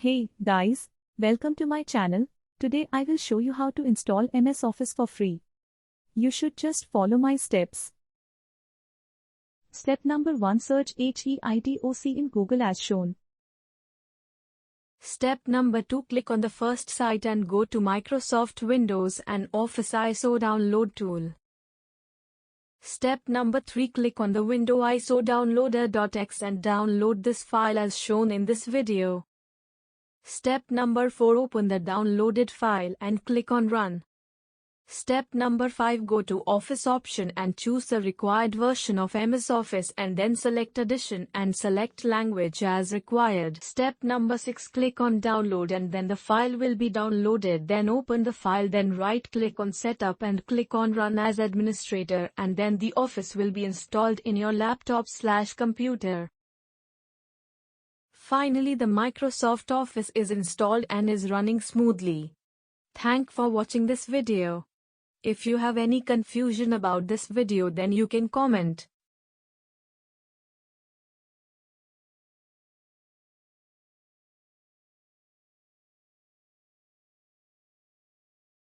Hey guys, welcome to my channel. Today I will show you how to install MS Office for free. You should just follow my steps. Step number 1, search HEITOC in Google as shown. Step number 2, click on the first site and go to Microsoft Windows and Office ISO download tool. Step number 3, click on the window ISO downloader.exe and download this file as shown in this video. Step number 4, open the downloaded file and click on Run. Step number 5, go to Office option and choose the required version of MS Office and then select Edition and select Language as required. Step number 6, click on Download and then the file will be downloaded. Then open the file, then right-click on Setup and click on Run as Administrator, and then the Office will be installed in your laptop/computer. Finally, the Microsoft Office is installed and is running smoothly. Thanks for watching this video. If you have any confusion about this video, then you can comment.